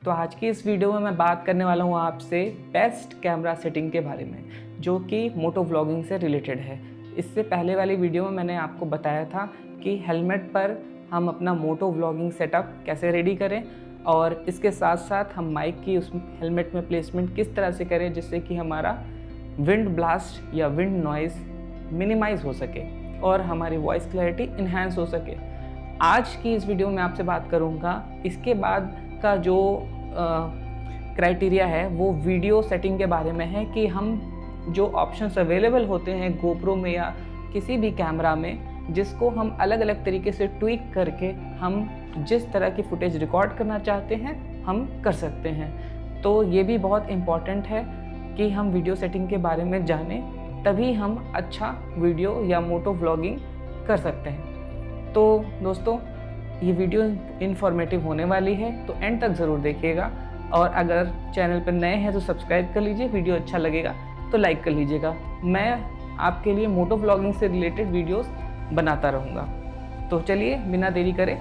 तो आज की इस वीडियो में मैं बात करने वाला हूँ आपसे बेस्ट कैमरा सेटिंग के बारे में, जो कि मोटो व्लॉगिंग से रिलेटेड है। इससे पहले वाली वीडियो में मैंने आपको बताया था कि हेलमेट पर हम अपना मोटो व्लॉगिंग सेटअप कैसे रेडी करें और इसके साथ साथ हम माइक की उस हेलमेट में प्लेसमेंट किस तरह से करें जिससे कि हमारा विंड ब्लास्ट या विंड नॉइज़ मिनिमाइज़ हो सके और हमारी वॉइस क्लैरिटी इन्हांस हो सके। आज की इस वीडियो में आपसे बात करूंगा इसके बाद का जो क्राइटेरिया है वो वीडियो सेटिंग के बारे में है कि हम जो ऑप्शंस अवेलेबल होते हैं गोप्रो में या किसी भी कैमरा में, जिसको हम अलग अलग तरीके से ट्विक करके हम जिस तरह की फुटेज रिकॉर्ड करना चाहते हैं हम कर सकते हैं। तो ये भी बहुत इम्पॉर्टेंट है कि हम वीडियो सेटिंग के बारे में जानें, तभी हम अच्छा वीडियो या मोटो व्लॉगिंग कर सकते हैं। तो दोस्तों, ये वीडियो इन्फॉर्मेटिव होने वाली है, तो एंड तक ज़रूर देखिएगा और अगर चैनल पर नए हैं तो सब्सक्राइब कर लीजिए, वीडियो अच्छा लगेगा तो लाइक कर लीजिएगा। मैं आपके लिए मोटो व्लॉगिंग से रिलेटेड वीडियोस बनाता रहूँगा। तो चलिए बिना देरी करे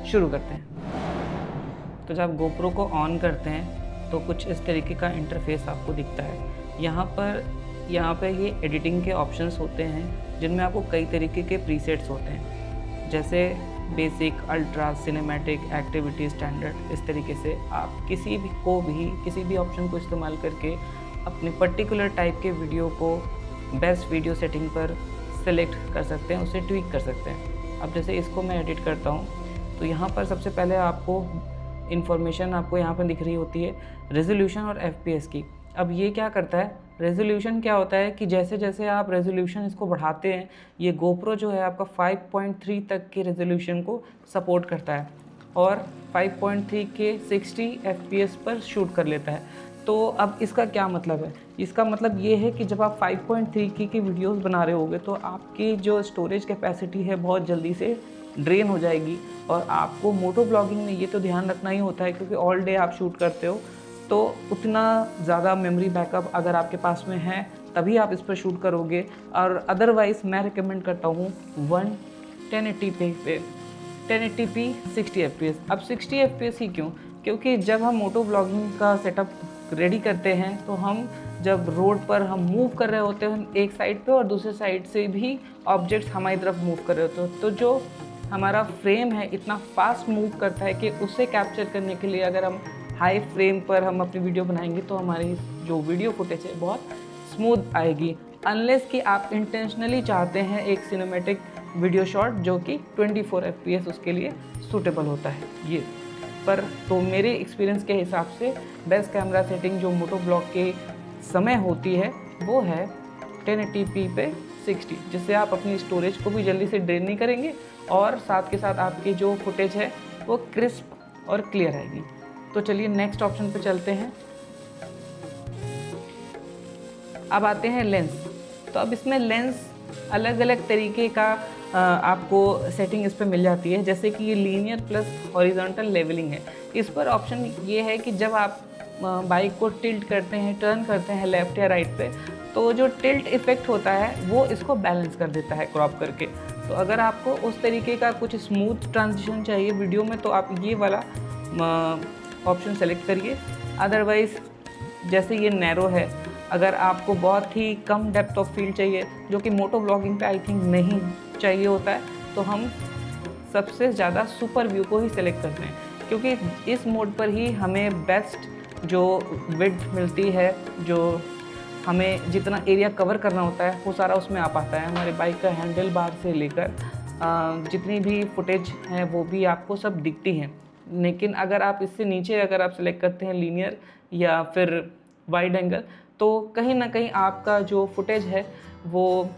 शुरू करते हैं। तो जब गोप्रो को ऑन करते हैं तो कुछ इस तरीके का इंटरफेस आपको दिखता है। यहाँ पे ये एडिटिंग के ऑप्शंस होते हैं जिनमें आपको कई तरीके के प्रीसेट्स होते हैं, जैसे basic, ultra, cinematic, activity, standard. इस तरीके से आप किसी भी ऑप्शन को इस्तेमाल करके अपने पर्टिकुलर टाइप के वीडियो को बेस्ट वीडियो सेटिंग पर सेलेक्ट कर सकते हैं, उसे ट्विक कर सकते हैं। अब जैसे इसको मैं एडिट करता हूँ तो यहाँ पर सबसे पहले आपको इन्फॉर्मेशन आपको यहाँ पर दिख रही होती है रेजोल्यूशन और FPS की। अब ये क्या करता है, रेजोल्यूशन क्या होता है कि जैसे जैसे आप रेजोल्यूशन इसको बढ़ाते हैं, ये गोप्रो जो है आपका 5.3 तक के रेजोल्यूशन को सपोर्ट करता है और 5.3 के 60 FPS पर शूट कर लेता है। तो अब इसका क्या मतलब है, इसका मतलब ये है कि जब आप 5.3 की वीडियोस बना रहे होगे तो आपकी जो स्टोरेज कैपेसिटी है बहुत जल्दी से ड्रेन हो जाएगी। और आपको मोटो ब्लॉगिंग में ये तो ध्यान रखना ही होता है क्योंकि ऑल डे आप शूट करते हो, तो उतना ज़्यादा मेमोरी बैकअप अगर आपके पास में है तभी आप इस पर शूट करोगे। और अदरवाइज़ मैं रिकमेंड करता हूँ 1080p पे 1080p 60 FPS। अब 60 FPS ही क्यों, क्योंकि जब हम मोटो व्लॉगिंग का सेटअप रेडी करते हैं तो हम जब रोड पर हम मूव कर रहे होते हैं एक साइड पे और दूसरे साइड से भी ऑब्जेक्ट्स हमारी तरफ मूव कर रहे होते हैं, तो जो हमारा फ्रेम है इतना फास्ट मूव करता है कि उसे कैप्चर करने के लिए अगर हम हाई फ्रेम पर हम अपनी वीडियो बनाएंगे तो हमारी जो वीडियो फुटेज है बहुत स्मूथ आएगी, अनलेस कि आप इंटेंशनली चाहते हैं एक सिनेमैटिक वीडियो शॉट जो कि 24 FPS उसके लिए सूटेबल होता है ये। पर तो मेरे एक्सपीरियंस के हिसाब से बेस्ट कैमरा सेटिंग जो मोटो ब्लॉग के समय होती है वो है 1080p पे 60, जिससे आप अपनी स्टोरेज को भी जल्दी से ड्रेन नहीं करेंगे और साथ के साथ आपकी जो फुटेज है वो क्रिस्प और क्लियर आएगी। तो चलिए नेक्स्ट ऑप्शन पे चलते हैं। अब आते हैं लेंस। तो अब इसमें लेंस अलग अलग तरीके का आपको सेटिंग इस पर मिल जाती है, जैसे कि ये लीनियर प्लस हॉरिजॉन्टल लेवलिंग है। इस पर ऑप्शन ये है कि जब आप बाइक को टिल्ट करते हैं, टर्न करते हैं लेफ़्ट या राइट पे, तो जो टिल्ट इफ़ेक्ट होता है वो इसको बैलेंस कर देता है क्रॉप करके। तो अगर आपको उस तरीके का कुछ स्मूथ ट्रांजिशन चाहिए वीडियो में तो आप ये वाला ऑप्शन सेलेक्ट करिए। अदरवाइज़ जैसे ये नैरो है, अगर आपको बहुत ही कम डेप्थ ऑफ फील्ड चाहिए जो कि मोटो व्लॉगिंग पे आई थिंक नहीं चाहिए होता है, तो हम सबसे ज़्यादा सुपर व्यू को ही सेलेक्ट करते हैं, क्योंकि इस मोड पर ही हमें बेस्ट जो विड्थ मिलती है, जो हमें जितना एरिया कवर करना होता है वो सारा उसमें आ पाता है। हमारे बाइक का हैंडल बार से लेकर जितनी भी फुटेज है वो भी आपको सब दिखती हैं। लेकिन अगर आप इससे नीचे अगर आप सेलेक्ट करते हैं लीनियर या फिर वाइड एंगल, तो कहीं ना कहीं आपका जो फुटेज है वो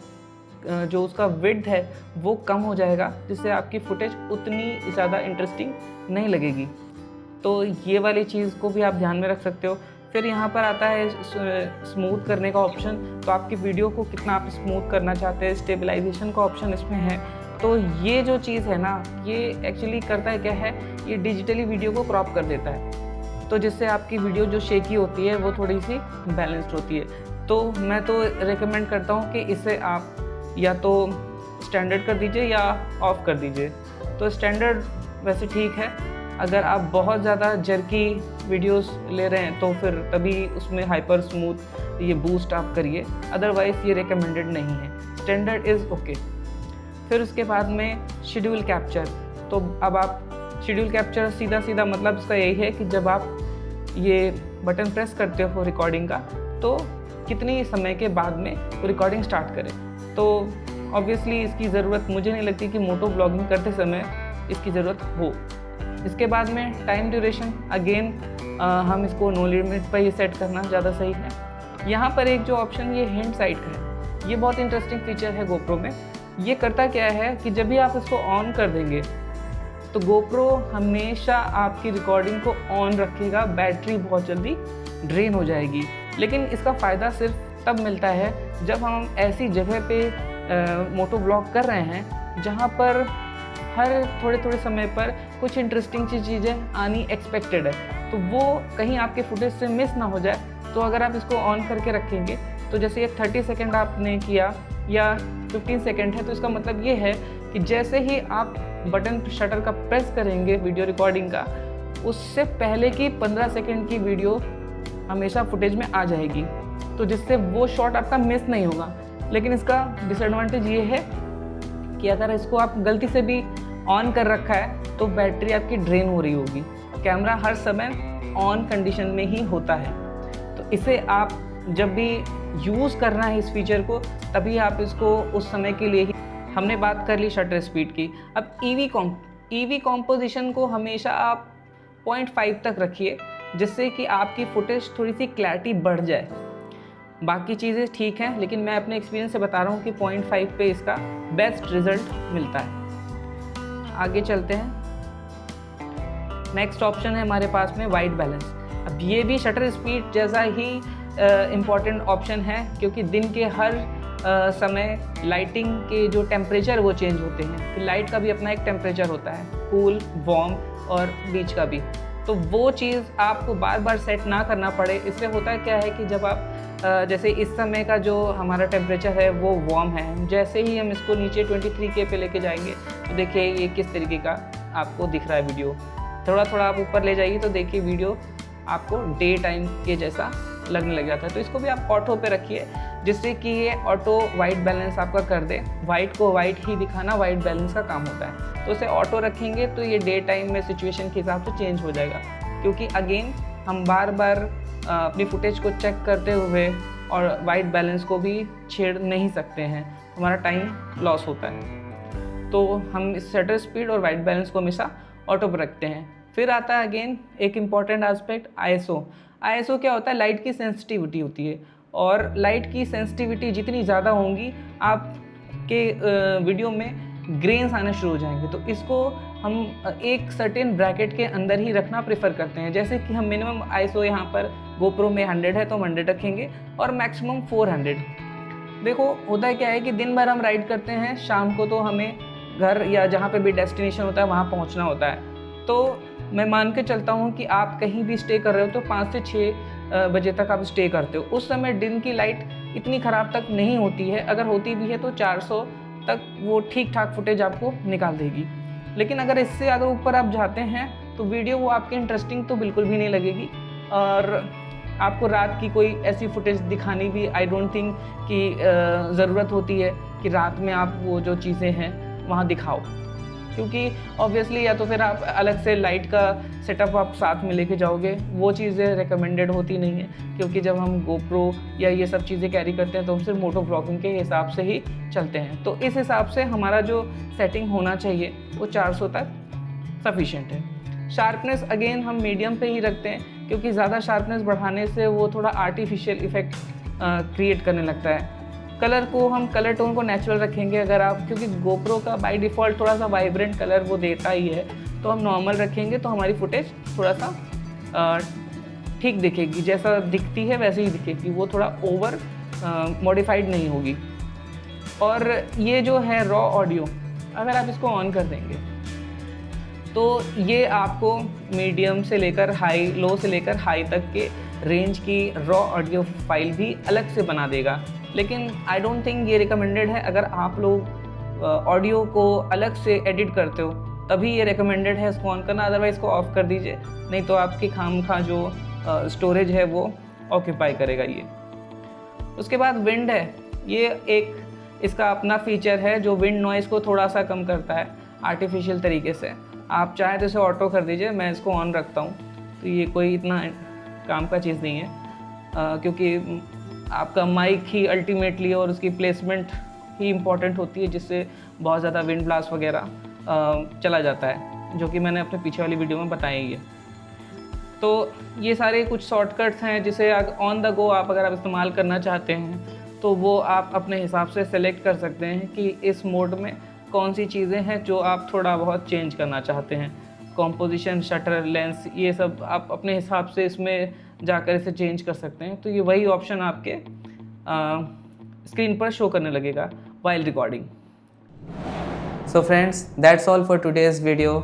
जो उसका विड्थ है वो कम हो जाएगा, जिससे आपकी फुटेज उतनी ज़्यादा इंटरेस्टिंग नहीं लगेगी। तो ये वाली चीज़ को भी आप ध्यान में रख सकते हो। फिर यहाँ पर आता है स्मूथ करने का ऑप्शन, तो आपकी वीडियो को कितना आप स्मूथ करना चाहते हैं, स्टेबलाइजेशन का ऑप्शन इसमें है। तो ये जो चीज़ है ना, ये एक्चुअली करता है क्या है, ये डिजिटली वीडियो को क्रॉप कर देता है, तो जिससे आपकी वीडियो जो शेकी होती है वो थोड़ी सी बैलेंस्ड होती है। तो मैं तो रेकमेंड करता हूँ कि इसे आप या तो स्टैंडर्ड कर दीजिए या ऑफ़ कर दीजिए। तो स्टैंडर्ड वैसे ठीक है, अगर आप बहुत ज़्यादा जर्की वीडियोस ले रहे हैं तो फिर तभी उसमें हाइपर स्मूथ ये बूस्ट आप करिए, अदरवाइज़ ये रिकमेंडेड नहीं है। Standard is okay. फिर उसके बाद में शेड्यूल कैप्चर। तो अब आप शेड्यूल कैप्चर सीधा मतलब इसका यही है कि जब आप ये बटन प्रेस करते हो रिकॉर्डिंग का तो कितनी समय के बाद में रिकॉर्डिंग स्टार्ट करें। तो ऑब्वियसली इसकी ज़रूरत मुझे नहीं लगती कि मोटो ब्लॉगिंग करते समय इसकी ज़रूरत हो। इसके बाद में टाइम ड्यूरेशन, अगेन हम इसको नो लिमिट पर ही सेट करना ज़्यादा सही है। यहाँ पर एक जो ऑप्शन ये हैंड साइड का है, ये बहुत इंटरेस्टिंग फीचर है गोप्रो में। ये करता क्या है कि जब भी आप इसको ऑन कर देंगे तो गोप्रो हमेशा आपकी रिकॉर्डिंग को ऑन रखेगा, बैटरी बहुत जल्दी ड्रेन हो जाएगी। लेकिन इसका फ़ायदा सिर्फ तब मिलता है जब हम ऐसी जगह पे मोटो ब्लॉग कर रहे हैं जहाँ पर हर थोड़े समय पर कुछ इंटरेस्टिंग चीज़ें आनी एक्सपेक्टेड है, तो वो कहीं आपके फुटेज से मिस ना हो जाए। तो अगर आप इसको ऑन करके रखेंगे तो जैसे ये 30 सेकेंड आपने किया या 15 सेकेंड है, तो इसका मतलब ये है कि जैसे ही आप बटन शटर का प्रेस करेंगे वीडियो रिकॉर्डिंग का, उससे पहले की 15 सेकेंड की वीडियो हमेशा फुटेज में आ जाएगी, तो जिससे वो शॉट आपका मिस नहीं होगा। लेकिन इसका डिसएडवांटेज ये है कि अगर इसको आप गलती से भी ऑन कर रखा है तो बैटरी आपकी ड्रेन हो रही होगी। कैमरा हर समय ऑन कंडीशन में ही होता है, तो इसे आप जब भी यूज़ करना है इस फीचर को तभी आप इसको उस समय के लिए ही। हमने बात कर ली शटर स्पीड की। अब ईवी कॉम्पोजिशन को हमेशा आप 0.5 तक रखिए, जिससे कि आपकी फुटेज थोड़ी सी क्लैरिटी बढ़ जाए। बाकी चीज़ें ठीक हैं, लेकिन मैं अपने एक्सपीरियंस से बता रहा हूँ कि 0.5 पे इसका बेस्ट रिजल्ट मिलता है। आगे चलते हैं। नेक्स्ट ऑप्शन है हमारे पास में वाइट बैलेंस। अब ये भी शटर स्पीड जैसा ही इम्पॉर्टेंट ऑप्शन है, क्योंकि दिन के हर समय लाइटिंग के जो टेम्परेचर वो चेंज होते हैं। कि लाइट का भी अपना एक टेम्परेचर होता है, कूल, वार्म और बीच का भी। तो वो चीज़ आपको बार बार सेट ना करना पड़े। इससे होता क्या है कि जब आप जैसे इस समय का जो हमारा टेम्परेचर है वो वार्म है, जैसे ही हम इसको नीचे 23K पे लेके जाएंगे तो देखिए ये किस तरीके का आपको दिख रहा है वीडियो। थोड़ा आप ऊपर ले जाइए तो देखिए वीडियो आपको डे टाइम के जैसा लगने लग जाता है। तो इसको भी आप ऑटो पे रखिए, जिससे कि ये ऑटो वाइट बैलेंस आपका कर दे। वाइट को वाइट ही दिखाना वाइट बैलेंस का काम होता है। तो उसे ऑटो रखेंगे तो ये डे टाइम में सिचुएशन के हिसाब से चेंज हो जाएगा, क्योंकि अगेन हम बार बार अपनी फुटेज को चेक करते हुए और वाइट बैलेंस को भी छेड़ नहीं सकते हैं, हमारा टाइम लॉस होता है। तो हम इस शटर स्पीड और वाइट बैलेंस को हमेशा ऑटो पर रखते हैं। फिर आता है अगेन एक इम्पॉर्टेंट एस्पेक्ट, आईएसओ क्या होता है? लाइट की सेंसिटिविटी होती है, और लाइट की सेंसिटिविटी जितनी ज़्यादा होंगी आपके वीडियो में ग्रेन्स आना शुरू हो जाएंगे। तो इसको हम एक सर्टेन ब्रैकेट के अंदर ही रखना प्रेफर करते हैं। जैसे कि हम मिनिमम आईएसओ यहाँ पर गोप्रो में 100 है तो हम 100 रखेंगे और मैक्सिमम 400। देखो होता क्या है कि दिन भर हम राइड करते हैं, शाम को तो हमें घर या जहाँ पे भी डेस्टिनेशन होता है वहाँ पहुँचना होता है। तो मैं मान के चलता हूँ कि आप कहीं भी स्टे कर रहे हो तो 5 से 6 बजे तक आप स्टे करते हो। उस समय दिन की लाइट इतनी ख़राब तक नहीं होती है, अगर होती भी है तो 400 तक वो ठीक ठाक फुटेज आपको निकाल देगी। लेकिन अगर इससे अगर ऊपर आप जाते हैं तो वीडियो वो आपकी इंटरेस्टिंग तो बिल्कुल भी नहीं लगेगी, और आपको रात की कोई ऐसी फुटेज दिखानी भी आई डोंट थिंक कि ज़रूरत होती है कि रात में आप वो जो चीज़ें हैं वहाँ दिखाओ, क्योंकि ऑब्वियसली या तो फिर आप अलग से लाइट का सेटअप आप साथ में लेके जाओगे, वो चीज़ें रिकमेंडेड होती नहीं है। क्योंकि जब हम गोप्रो या ये सब चीज़ें कैरी करते हैं तो हम सिर्फ मोटो ब्लॉगिंग के हिसाब से ही चलते हैं। तो इस हिसाब से हमारा जो सेटिंग होना चाहिए वो 400 तक सफिशिएंट है। शार्पनेस अगेन हम मीडियम पे ही रखते हैं, क्योंकि ज़्यादा शार्पनेस बढ़ाने से वो थोड़ा आर्टिफिशियल इफेक्ट क्रिएट करने लगता है। कलर को हम कलर टोन को नेचुरल रखेंगे अगर आप, क्योंकि गोप्रो का बाय डिफ़ॉल्ट थोड़ा सा वाइब्रेंट कलर वो देता ही है, तो हम नॉर्मल रखेंगे तो हमारी फुटेज थोड़ा सा ठीक दिखेगी, जैसा दिखती है वैसे ही दिखेगी, वो थोड़ा ओवर मॉडिफाइड नहीं होगी। और ये जो है रॉ ऑडियो, अगर आप इसको ऑन कर देंगे तो ये आपको मीडियम से लेकर हाई, लो से लेकर हाई तक के रेंज की रॉ ऑडियो फाइल भी अलग से बना देगा। लेकिन आई डोंट थिंक ये रिकमेंडेड है। अगर आप लोग ऑडियो को अलग से एडिट करते हो तभी ये रिकमेंडेड है इसको ऑन करना, अदरवाइज़ इसको ऑफ़ कर दीजिए, नहीं तो आपकी खामखा जो स्टोरेज है वो ऑक्यूपाई करेगा ये। उसके बाद विंड है, ये एक इसका अपना फीचर है जो विंड नॉइज़ को थोड़ा सा कम करता है आर्टिफिशियल तरीके से। आप चाहे तो इसे ऑटो कर दीजिए, मैं इसको ऑन रखता हूँ, तो ये कोई इतना काम का चीज़ नहीं है क्योंकि आपका माइक ही अल्टीमेटली और उसकी प्लेसमेंट ही इम्पॉर्टेंट होती है, जिससे बहुत ज़्यादा विंड ब्लास्ट वगैरह चला जाता है, जो कि मैंने अपने पीछे वाली वीडियो में बताया ही है। तो ये सारे कुछ शॉर्टकट्स हैं जिसे ऑन द गो आप अगर आप इस्तेमाल करना चाहते हैं तो वो आप अपने हिसाब से सेलेक्ट कर सकते हैं कि इस मोड में कौन सी चीज़ें हैं जो आप थोड़ा बहुत चेंज करना चाहते हैं। कॉम्पोजिशन, शटर, लेंस, ये सब आप अपने हिसाब से इसमें जाकर इसे चेंज कर सकते हैं। तो ये वही ऑप्शन आपके स्क्रीन पर शो करने लगेगा while recording. So friends, that's all for today's video.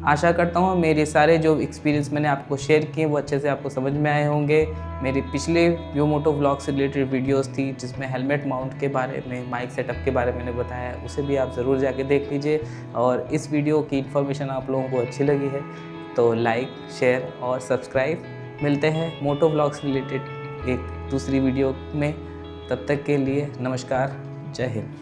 आशा करता हूँ मेरे सारे जो एक्सपीरियंस मैंने आपको शेयर किए वो अच्छे से आपको समझ में आए होंगे। मेरी पिछले व्योमोटो व्लॉग से रिलेटेड वीडियोस थी जिसमें हेलमेट माउंट के बारे में, माइक सेटअप के बारे में मैंने बताया, उसे भी आप ज़रूर जाके देख लीजिए। और इस वीडियो की इन्फॉर्मेशन आप लोगों को अच्छी लगी है तो लाइक, शेयर और सब्सक्राइब। मिलते हैं मोटो व्लॉग से रिलेटेड एक दूसरी वीडियो में, तब तक के लिए नमस्कार, जय हिंद।